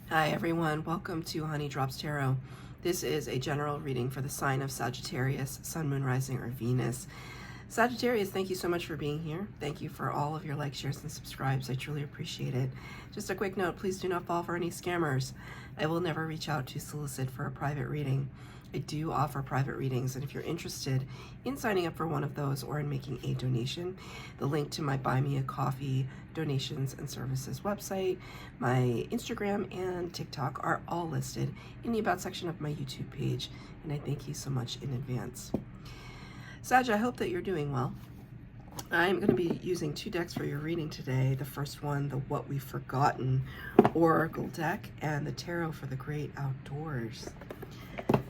Hi everyone, welcome to Honey Drops Tarot. This is a general reading for the sign of Sagittarius, Sun, Moon, Rising, or Venus. Sagittarius, thank you so much for being here. Thank you for all of your likes, shares, and subscribes. I truly appreciate it. Just a quick note, please do not fall for any scammers. I will never reach out to solicit for a private reading. I do offer private readings, and if you're interested in signing up for one of those or in making a donation, the link to my Buy Me a Coffee donations and services website, my Instagram and TikTok are all listed in the About section of my YouTube page, and I thank you so much in advance. Sag, I hope that you're doing well. I'm going to be using two decks for your reading today. The first one, the What We've Forgotten Oracle deck, and the Tarot for the Great Outdoors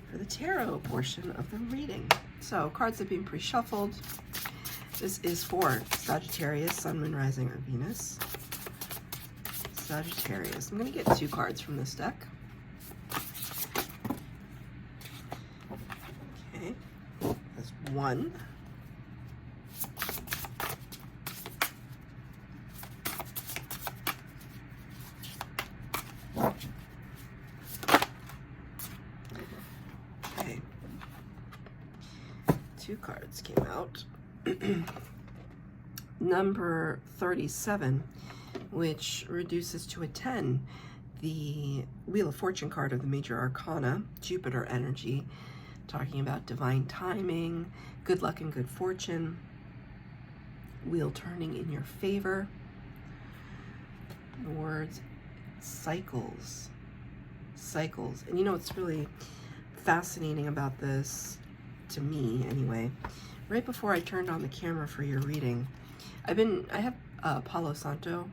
for the tarot portion of the reading. So cards have been pre-shuffled. This is for Sagittarius, Sun, Moon, Rising, or Venus. Sagittarius. I'm going to get two cards from this deck. Okay, that's one. Okay, two cards came out. Number 37, which reduces to a 10, the Wheel of Fortune card of the Major Arcana, Jupiter energy, talking about divine timing, good luck and good fortune, wheel turning in your favor. The words cycles. And you know what's really fascinating about this, to me anyway, right before I turned on the camera for your reading, I have Palo Santo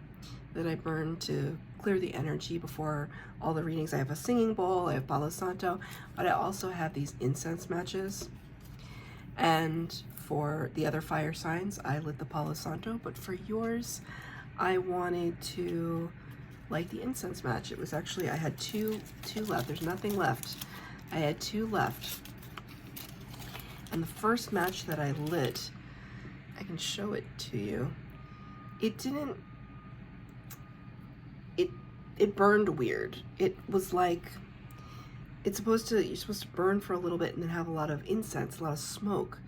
that I burn to clear the energy before all the readings. I have a singing bowl, I have Palo Santo, but I also have these incense matches. And for the other fire signs, I lit the Palo Santo, but for yours, I wanted to light the incense match. It was actually, I had two left. There's nothing left. I had two left. And the first match that I lit, I can show it to you. It burned weird. It was like, you're supposed to burn for a little bit and then have a lot of incense, a lot of smoke.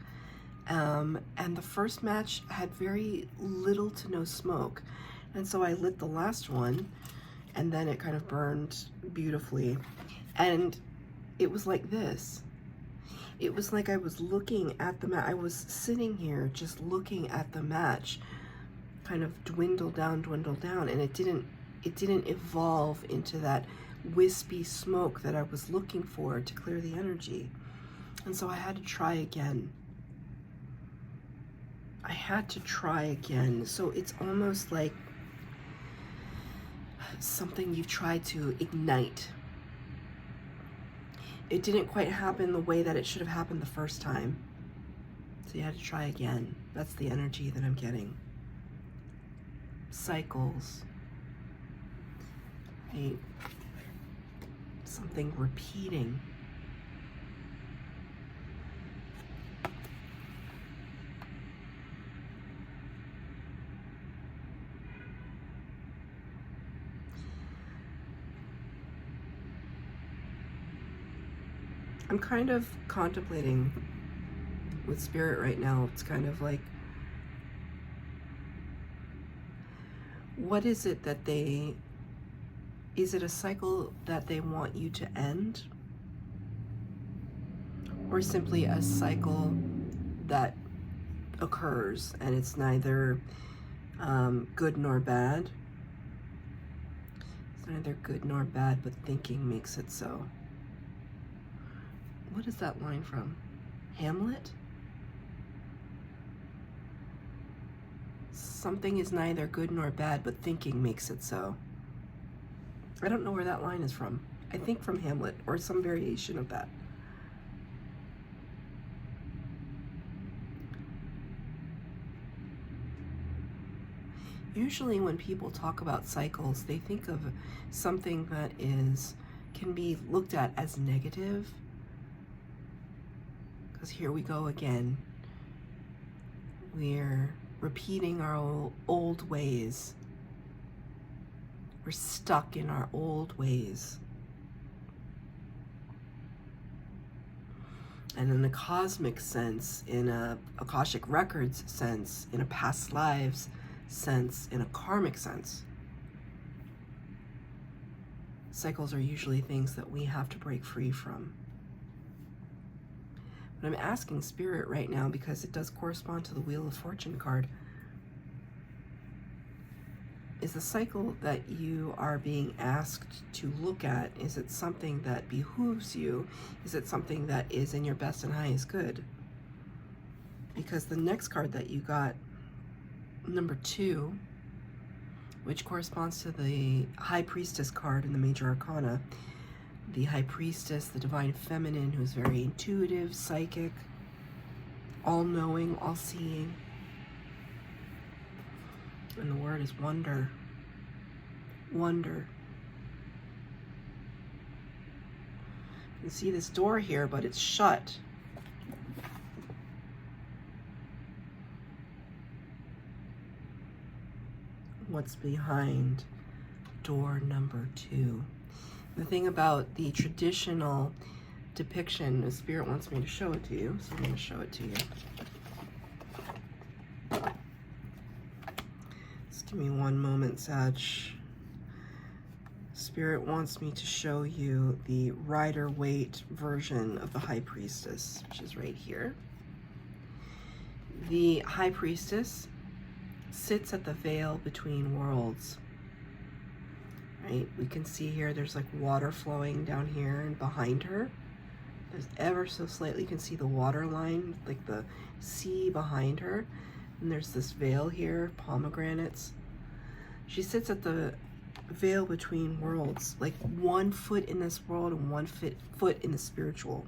And the first match had very little to no smoke. And so I lit the last one, and then it kind of burned beautifully. And it was like this. It was like I was looking at the match. I was sitting here just looking at the match kind of dwindle down, and it didn't evolve into that wispy smoke that I was looking for to clear the energy. And so I had to try again. So it's almost like something you've tried to ignite. It didn't quite happen the way that it should have happened the first time. So you had to try again. That's the energy that I'm getting. Cycles. Right? Something repeating. I'm kind of contemplating with Spirit right now. It's kind of like, what is it that is it a cycle that they want you to end? Or simply a cycle that occurs and it's neither good nor bad? It's neither good nor bad, but thinking makes it so. What is that line from? Hamlet? Something is neither good nor bad, but thinking makes it so. I don't know where that line is from. I think from Hamlet or some variation of that. Usually when people talk about cycles, they think of something that can be looked at as negative. Because here we go again. We're repeating our old ways. We're stuck in our old ways. And in a cosmic sense, in a Akashic Records sense, in a past lives sense, in a karmic sense, cycles are usually things that we have to break free from. But I'm asking Spirit right now, because it does correspond to the Wheel of Fortune card, is the cycle that you are being asked to look at, is it something that behooves you? Is it something that is in your best and highest good? Because the next card that you got, number 2, which corresponds to the High Priestess card in the Major Arcana, the High Priestess, the Divine Feminine, who's very intuitive, psychic, all-knowing, all-seeing. And the word is wonder. Wonder. You can see this door here, but it's shut. What's behind door number 2? The thing about the traditional depiction, the Spirit wants me to show it to you, so I'm going to show it to you. Just give me one moment, Sag. Spirit wants me to show you the Rider-Waite version of the High Priestess, which is right here. The High Priestess sits at the veil between worlds. Right? We can see here there's like water flowing down here, and behind her, there's ever so slightly, you can see the water line, like the sea behind her. And there's this veil here, pomegranates. She sits at the veil between worlds, like 1 foot in this world and 1 foot in the spiritual.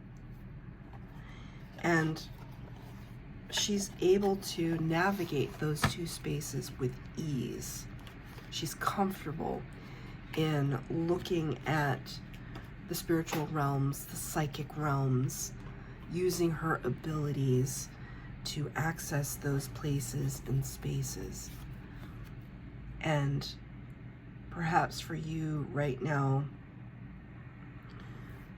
And she's able to navigate those 2 spaces with ease. She's comfortable in looking at the spiritual realms, the psychic realms, using her abilities to access those places and spaces. And perhaps for you right now,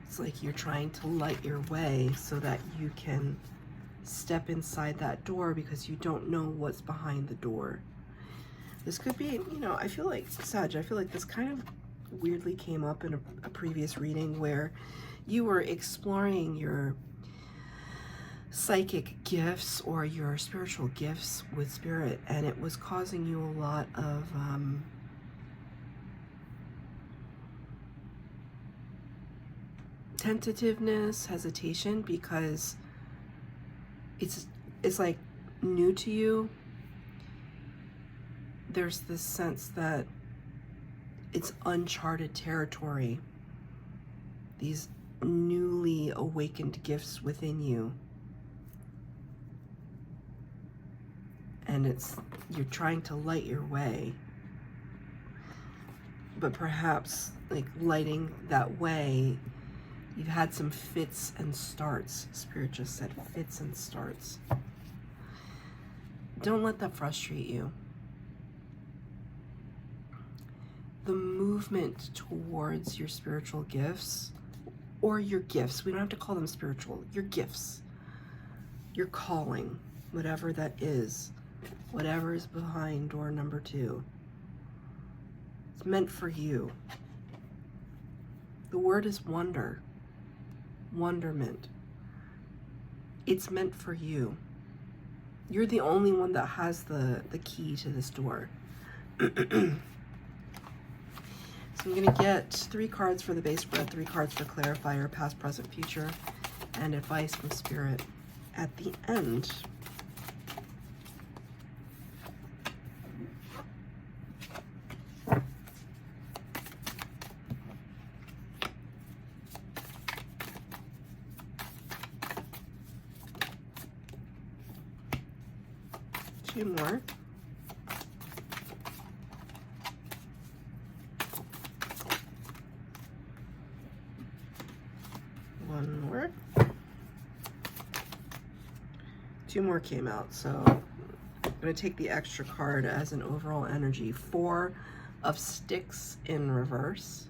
it's like you're trying to light your way so that you can step inside that door, because you don't know what's behind the door. This could be, you know, I feel like, Sag, I feel like this kind of weirdly came up in a previous reading where you were exploring your psychic gifts or your spiritual gifts with Spirit, and it was causing you a lot of tentativeness, hesitation, because it's like new to you. There's this sense that it's uncharted territory, these newly awakened gifts within you. And you're trying to light your way. But perhaps, like, lighting that way, you've had some fits and starts. Spirit just said fits and starts. Don't let that frustrate you. The movement towards your spiritual gifts, or your gifts, we don't have to call them spiritual, your gifts, your calling, whatever that is, whatever is behind door number 2, it's meant for you. The word is wonder, wonderment. It's meant for you. You're the only one that has the key to this door. So I'm going to get 3 cards for the base spread, 3 cards for clarifier, past, present, future, and advice from Spirit at the end. Two more. One more. 2 more came out, so I'm going to take the extra card as an overall energy. 4 of Sticks in reverse.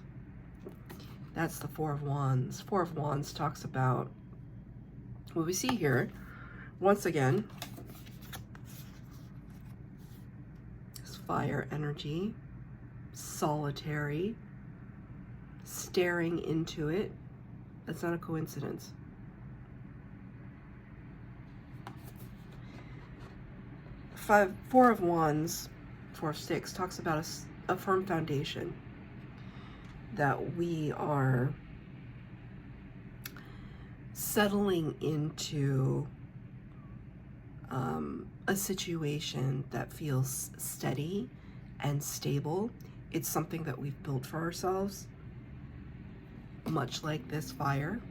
That's the Four of Wands. Four of Wands talks about what we see here. Once again, this fire energy, solitary, staring into it. That's not a coincidence. Four of Wands, Four of Sticks talks about a firm foundation that we are settling into a situation that feels steady and stable. It's something that we've built for ourselves, much like this fire.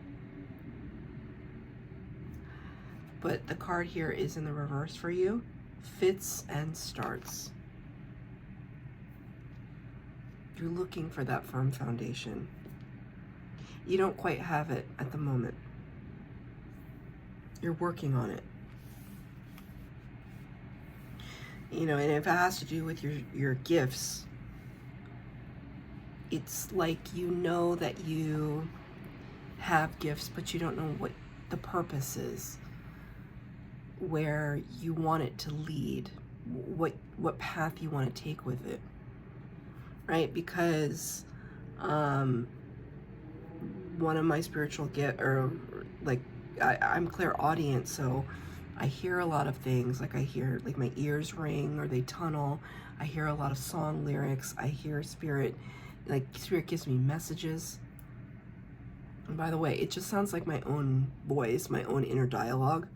But the card here is in the reverse for you. Fits and starts. You're looking for that firm foundation. You don't quite have it at the moment. You're working on it. You know, and if it has to do with your gifts, it's like you know that you have gifts, but you don't know what the purpose is, where you want it to lead, what path you want to take with it, right? Because one of my spiritual gifts, or like I'm clairaudient, so I hear a lot of things. Like I hear, like my ears ring or they tunnel. I hear a lot of song lyrics. I hear spirit, like spirit gives me messages. And by the way, it just sounds like my own voice, my own inner dialogue.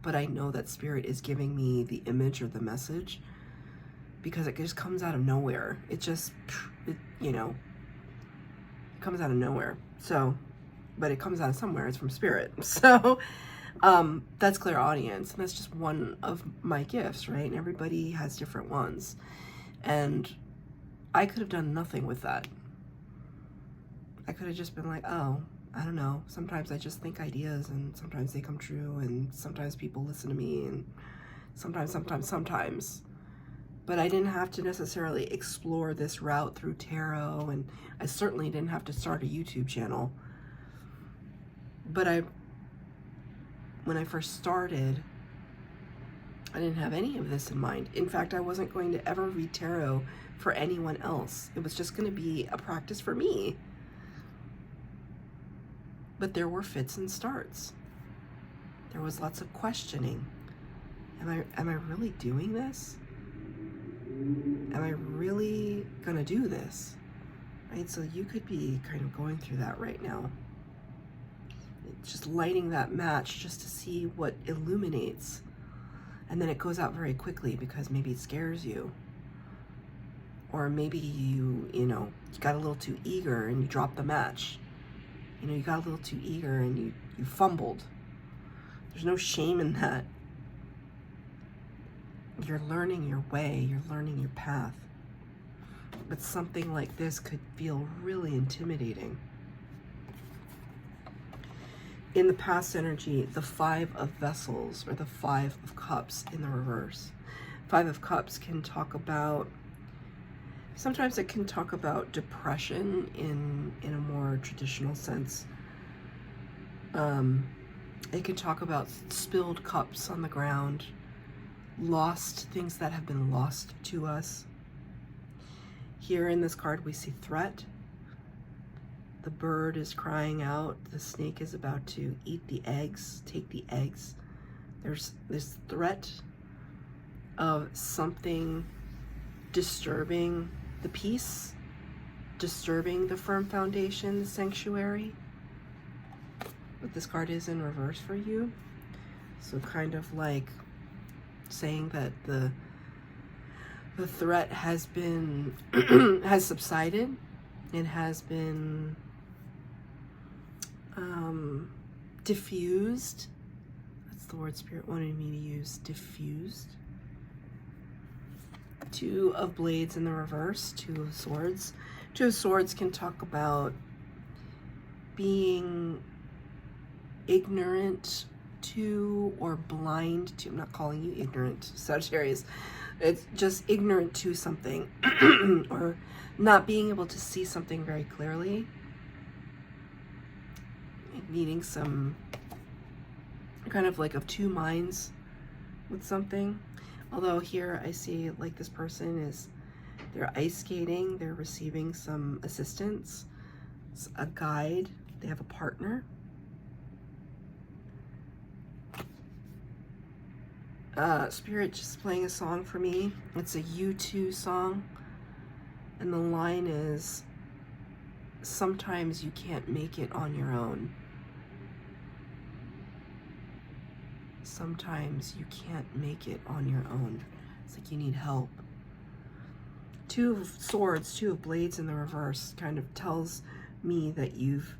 But I know that spirit is giving me the image or the message because it just comes out of nowhere. It just, you know, it comes out of nowhere. So, but it comes out of somewhere. It's from spirit. So, that's clairaudience, and that's just one of my gifts, right? And everybody has different ones. And I could have done nothing with that. I could have just been like, oh, I don't know. Sometimes I just think ideas and sometimes they come true and sometimes people listen to me and sometimes. But I didn't have to necessarily explore this route through tarot, and I certainly didn't have to start a YouTube channel. But when I first started, I didn't have any of this in mind. In fact, I wasn't going to ever read tarot for anyone else. It was just going to be a practice for me. But there were fits and starts. There was lots of questioning. Am I really doing this? Am I really gonna do this? Right? So you could be kind of going through that right now. It's just lighting that match just to see what illuminates. And then it goes out very quickly because maybe it scares you. Or maybe you got a little too eager and you dropped the match. You know, you got a little too eager and you fumbled. There's no shame in that. You're learning your way, you're learning your path. But something like this could feel really intimidating. In the past energy, the Five of Vessels, or the Five of Cups in the reverse. Five of Cups can talk about, sometimes it can talk about depression in a more traditional sense. It can talk about spilled cups on the ground, lost things that have been lost to us. Here in this card we see threat. The bird is crying out. The snake is about to eat the eggs, take the eggs. There's this threat of something disturbing the peace, disturbing the firm foundation, the sanctuary. But this card is in reverse for you. So kind of like saying that the threat has been has subsided. It has been diffused. That's the word Spirit wanted me to use, diffused. Two of Blades in the reverse, Two of Swords. Two of Swords can talk about being ignorant to or blind to, I'm not calling you ignorant, Sagittarius, it's just ignorant to something or not being able to see something very clearly, needing some kind of like of two minds with something. Although here I see like this person is, they're ice skating, they're receiving some assistance, a guide, they have a partner. Spirit just playing a song for me. It's a U2 song, and the line is, sometimes you can't make it on your own. Sometimes you can't make it on your own. It's like you need help. Two of swords, two of blades in the reverse kind of tells me that you've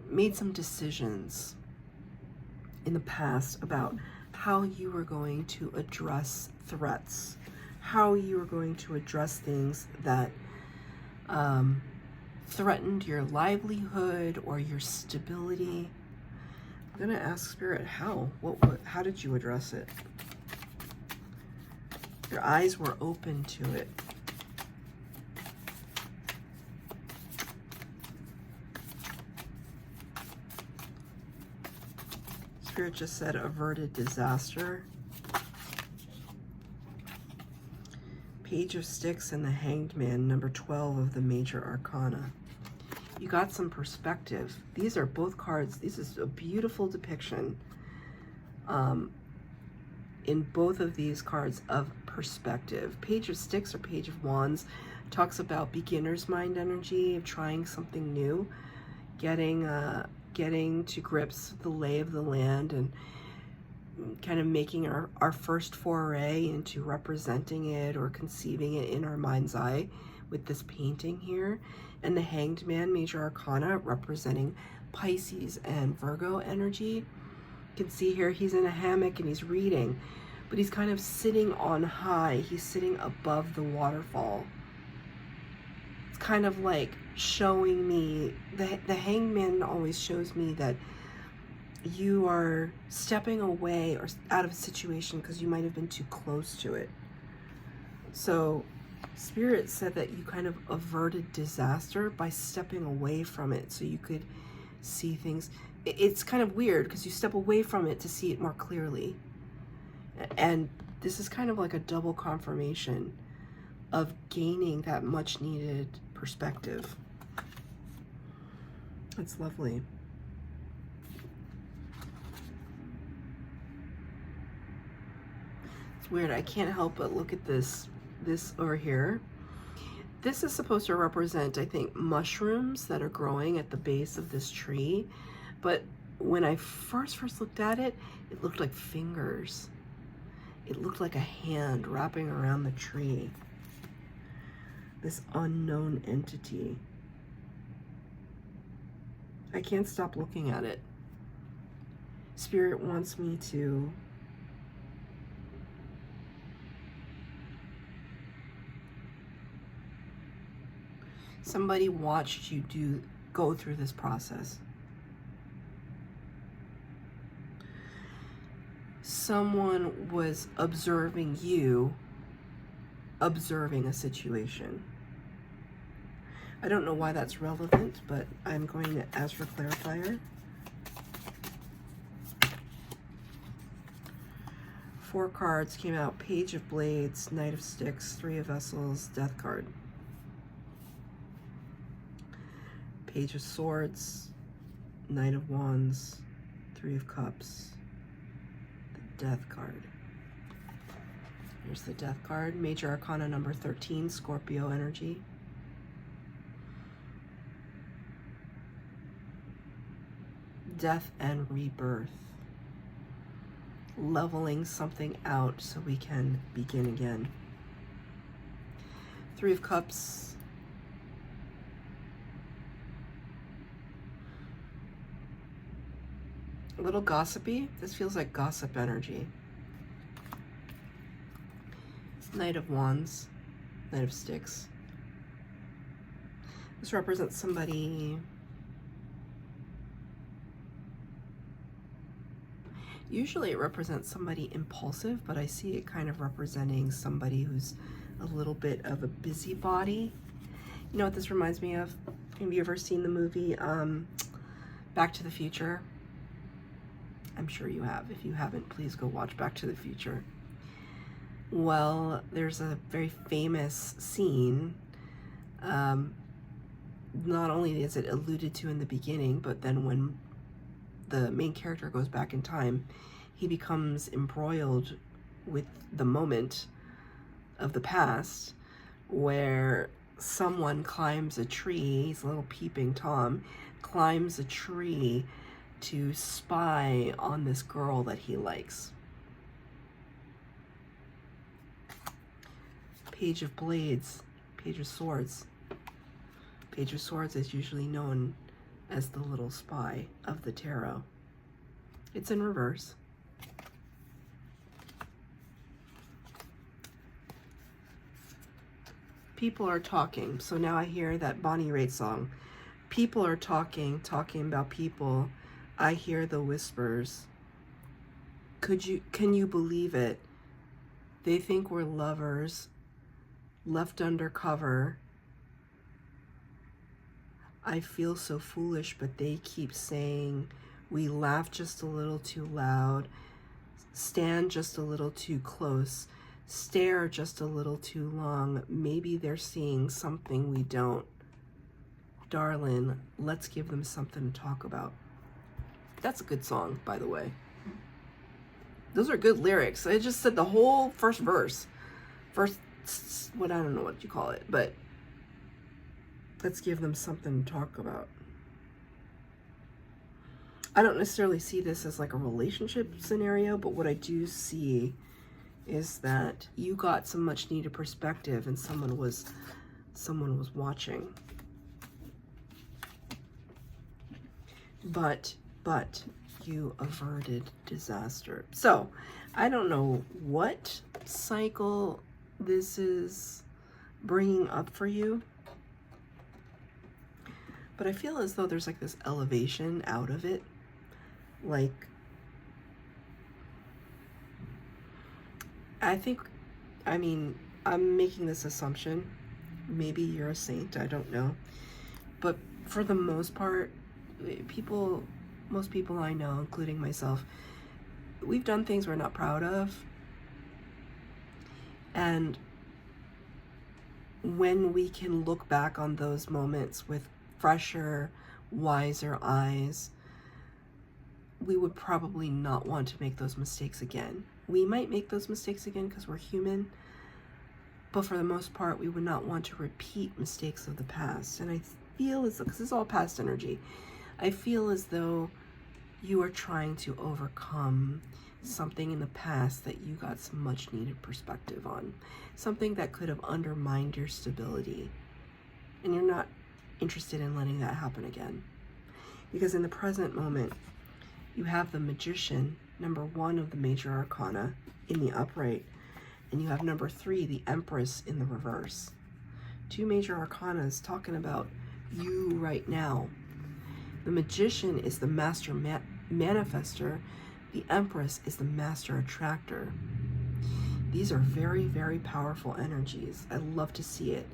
made some decisions in the past about how you were going to address threats, how you were going to address things that threatened your livelihood or your stability. I'm gonna ask Spirit how. How did you address it? Your eyes were open to it. Spirit just said averted disaster. Page of Sticks and the Hanged Man, number 12 of the Major Arcana. You got some perspective. These are both cards. This is a beautiful depiction in both of these cards of perspective. Page of Sticks or Page of Wands talks about beginner's mind energy, of trying something new, getting to grips with the lay of the land, and kind of making our first foray into representing it or conceiving it in our mind's eye with this painting here. And the Hanged Man, Major Arcana, representing Pisces and Virgo energy. You can see here he's in a hammock and he's reading, but he's kind of sitting on high. He's sitting above the waterfall. It's kind of like showing me, the Hanged Man always shows me that you are stepping away or out of a situation because you might have been too close to it. So Spirit said that you kind of averted disaster by stepping away from it so you could see things. It's kind of weird because you step away from it to see it more clearly. And this is kind of like a double confirmation of gaining that much needed perspective. It's lovely. It's weird. I can't help but look at this over here. This is supposed to represent, I think, mushrooms that are growing at the base of this tree. But when I first looked at it, it looked like fingers. It looked like a hand wrapping around the tree. This unknown entity. I can't stop looking at it. Spirit wants me to somebody watched you go through this process. Someone was observing you, observing a situation. I don't know why that's relevant, but I'm going to ask for clarifier. 4 cards came out. Page of Blades, Knight of Sticks, 3 of Vessels, Death card. Page of Swords, Knight of Wands, 3 of Cups, the Death card. Here's the Death card. Major Arcana number 13, Scorpio energy. Death and rebirth. Leveling something out so we can begin again. 3 of Cups. A little gossipy. This feels like gossip energy. Knight of Wands, Knight of Sticks. This represents somebody Usually it represents somebody impulsive, but I see it kind of representing somebody who's a little bit of a busybody. You know what this reminds me of? Have you ever seen the movie Back to the Future? I'm sure you have. If you haven't, please go watch Back to the Future. Well, there's a very famous scene. Not only is it alluded to in the beginning, but then when the main character goes back in time, he becomes embroiled with the moment of the past where someone climbs a tree. He's a little peeping Tom, climbs a tree to spy on this girl that he likes. Page of Blades, Page of Swords. Page of Swords is usually known as the little spy of the tarot. It's in reverse. People are talking. So now I hear that Bonnie Raitt song. People are talking about people. I hear the whispers. Can you believe it? They think we're lovers, left undercover. I feel so foolish, but they keep saying we laugh just a little too loud, stand just a little too close, stare just a little too long. Maybe they're seeing something we don't. Darling, let's give them something to talk about. That's a good song, by the way. Those are good lyrics. I just said the whole first verse. What, I don't know what you call it, but let's give them something to talk about. I don't necessarily see this as like a relationship scenario, but what I do see is that you got some much needed perspective and someone was watching. But you averted disaster. So I don't know what cycle this is bringing up for you, but I feel as though there's like this elevation out of it. Like, I'm making this assumption. Maybe you're a saint, I don't know. But for the most part, most people I know, including myself, we've done things we're not proud of. And when we can look back on those moments with fresher, wiser eyes, we would probably not want to make those mistakes again. We might make those mistakes again because we're human, but for the most part, we would not want to repeat mistakes of the past. And I feel as though, because this is all past energy, I feel as though you are trying to overcome something in the past that you got some much needed perspective on, something that could have undermined your stability, and you're not interested in letting that happen again. Because in the present moment, you have the Magician, number 1 of the major arcana, in the upright, and you have number 3, the Empress, in the reverse. 2 major arcanas talking about you right now. The Magician is the master manifester. The Empress is the master attractor. These are very, very powerful energies. I love to see it.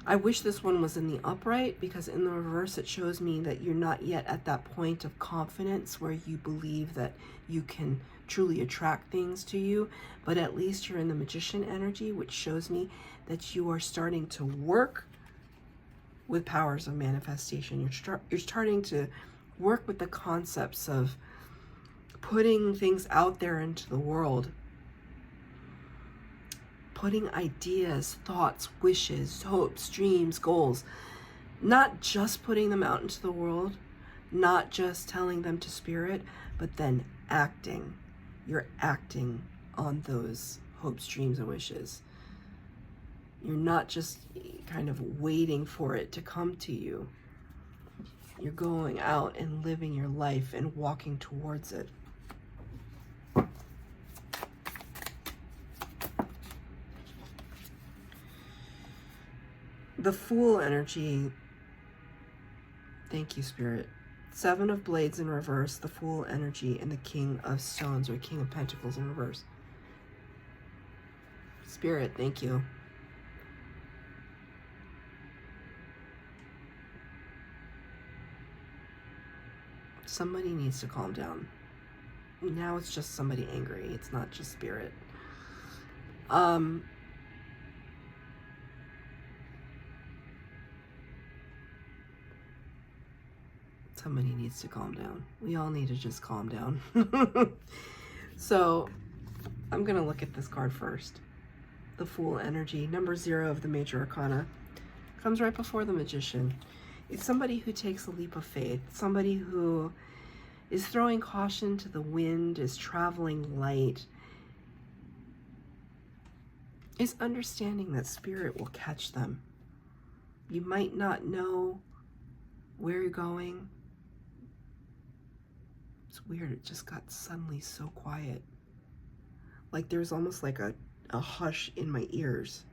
I wish this one was in the upright, because in the reverse it shows me that you're not yet at that point of confidence where you believe that you can truly attract things to you, but at least you're in the Magician energy, which shows me that you are starting to work with powers of manifestation. You're starting to work with the concepts of putting things out there into the world, putting ideas, thoughts, wishes, hopes, dreams, goals, not just putting them out into the world, not just telling them to spirit, but then acting. You're acting on those hopes, dreams, and wishes. You're not just kind of waiting for it to come to you. You're going out and living your life and walking towards it. The Fool energy, thank you, Spirit. Seven of Blades in reverse, the Fool energy, and the King of Stones, or King of Pentacles in reverse. Spirit, thank you. Somebody needs to calm down. Now it's just somebody angry. It's not just Spirit. Somebody needs to calm down. We all need to just calm down. So I'm going to look at this card first. The Fool energy, number 0 of the Major Arcana, comes right before the Magician. It's somebody who takes a leap of faith, somebody who is throwing caution to the wind, is traveling light, is understanding that Spirit will catch them. You might not know where you're going. It's weird, it just got suddenly so quiet. Like there's almost like a hush in my ears.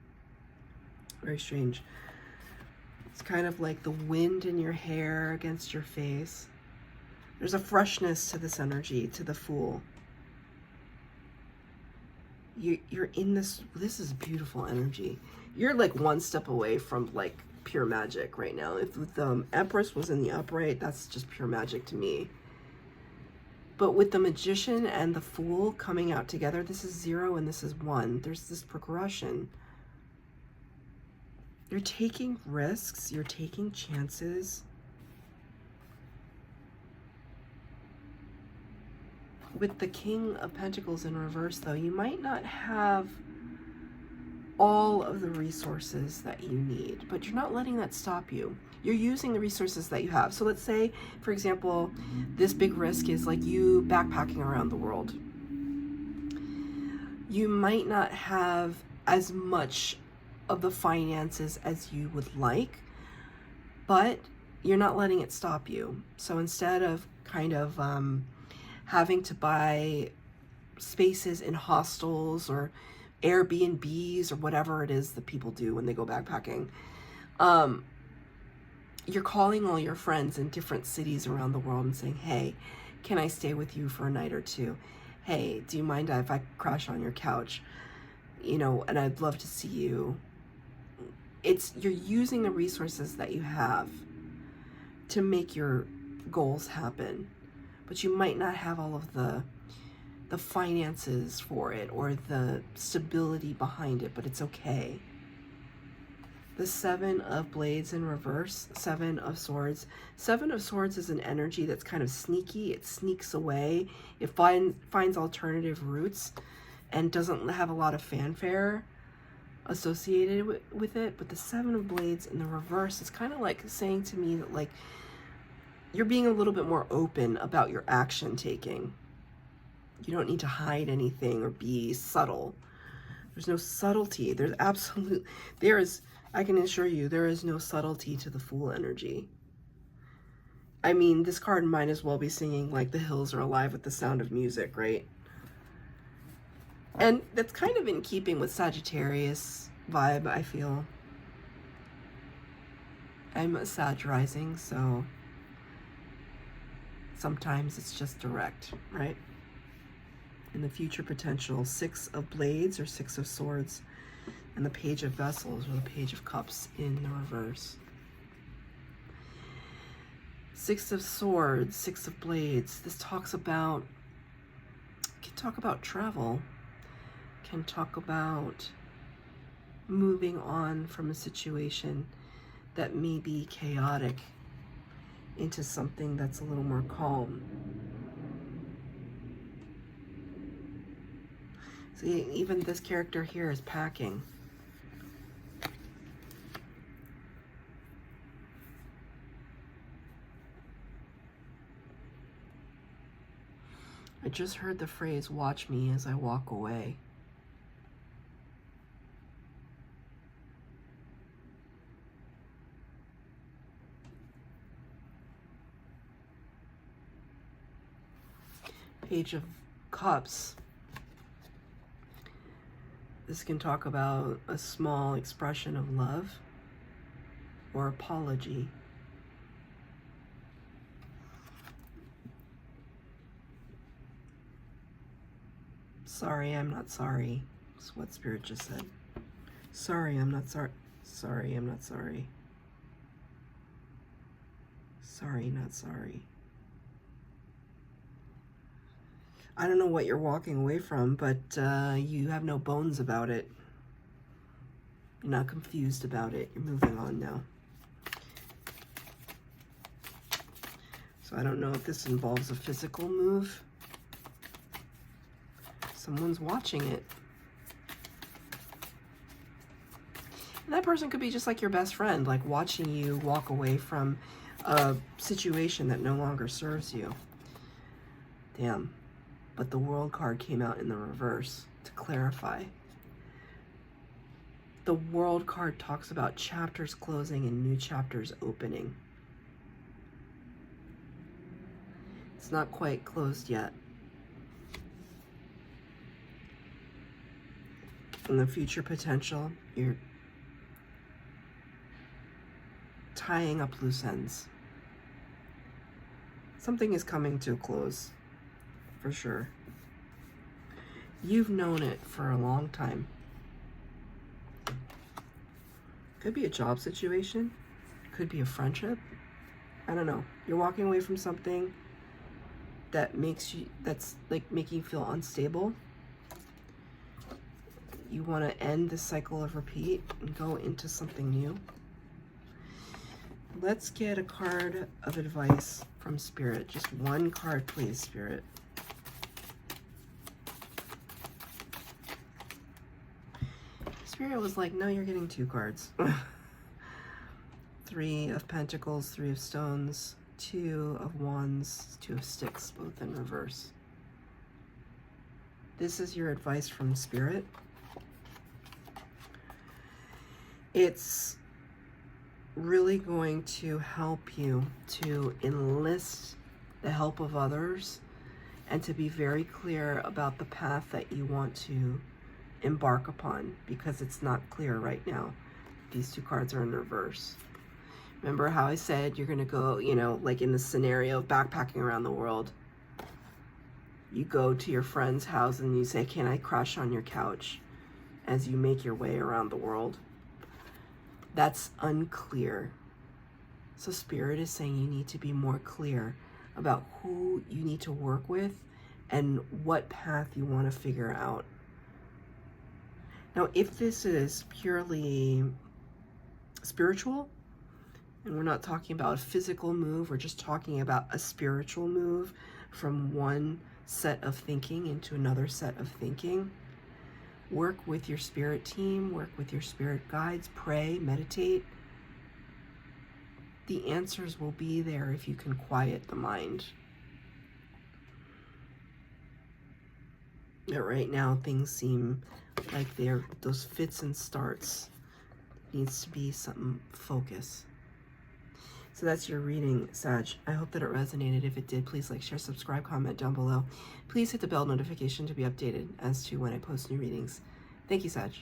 Very strange. It's kind of like the wind in your hair against your face. There's a freshness to this energy, to the Fool. You're in this is beautiful energy. You're like one step away from like pure magic right now. If the Empress was in the upright, that's just pure magic to me. But with the Magician and the Fool coming out together, this is 0 and this is 1. There's this progression. You're taking risks, you're taking chances. With the King of Pentacles in reverse, though, you might not have all of the resources that you need, but you're not letting that stop you. You're using the resources that you have. So let's say, for example, this big risk is like you backpacking around the world. You might not have as much of the finances as you would like, but you're not letting it stop you. So instead of kind of having to buy spaces in hostels or Airbnbs or whatever it is that people do when they go backpacking, you're calling all your friends in different cities around the world and saying, hey, can I stay with you for a night or two? Hey, do you mind if I crash on your couch? You know, and I'd love to see you. You're using the resources that you have to make your goals happen, but you might not have all of the finances for it or the stability behind it, but it's okay. The 7 of Blades in reverse, 7 of Swords. 7 of Swords is an energy that's kind of sneaky. It sneaks away. It finds alternative routes and doesn't have a lot of fanfare associated with it. But the 7 of Blades in the reverse is kind of like saying to me that like you're being a little bit more open about your action taking. You don't need to hide anything or be subtle. There's no subtlety. I can assure you, there is no subtlety to the Fool energy. I mean, this card might as well be singing like the hills are alive with the sound of music, right? And that's kind of in keeping with Sagittarius vibe, I feel. I'm a Sag rising, so sometimes it's just direct, right? In the future potential, 6 of Blades or 6 of Swords, and the Page of Vessels or the Page of Cups in the reverse. 6 of Swords, 6 of Blades. This can talk about travel, can talk about moving on from a situation that may be chaotic into something that's a little more calm. See, even this character here is packing. I just heard the phrase, watch me as I walk away. Page of Cups. This can talk about a small expression of love or apology. Sorry, I'm not sorry. That's what Spirit just said. Sorry, I'm not sorry. Sorry, I'm not sorry. Sorry, not sorry. I don't know what you're walking away from, but you have no bones about it. You're not confused about it. You're moving on now. So I don't know if this involves a physical move. Someone's watching it. And that person could be just like your best friend, like watching you walk away from a situation that no longer serves you. Damn. But the World card came out in the reverse to clarify. The World card talks about chapters closing and new chapters opening. It's not quite closed yet. In the future potential, you're tying up loose ends. Something is coming to a close, for sure. You've known it for a long time. Could be a job situation, could be a friendship. I don't know. You're walking away from something that that's like making you feel unstable. You want to end this cycle of repeat and go into something new. Let's get a card of advice from Spirit. Just one card, please, Spirit. Spirit was like, no, you're getting 2 cards. 3 of Pentacles, 3 of Stones, 2 of Wands, 2 of Sticks, both in reverse. This is your advice from Spirit. It's really going to help you to enlist the help of others and to be very clear about the path that you want to embark upon, because it's not clear right now. These 2 cards are in reverse. Remember how I said you're going to go, you know, like in the scenario of backpacking around the world. You go to your friend's house and you say, can I crash on your couch, as you make your way around the world. That's unclear. So Spirit is saying you need to be more clear about who you need to work with and what path you want to figure out. Now, if this is purely spiritual, and we're not talking about a physical move, we're just talking about a spiritual move from one set of thinking into another set of thinking, work with your spirit team, work with your spirit guides, pray, meditate. The answers will be there if you can quiet the mind. But right now, things seem like they're those fits and starts. Needs to be some focus. So that's your reading, Sag. I hope that it resonated. If it did, please like, share, subscribe, comment down below. Please hit the bell notification to be updated as to when I post new readings. Thank you, Sag.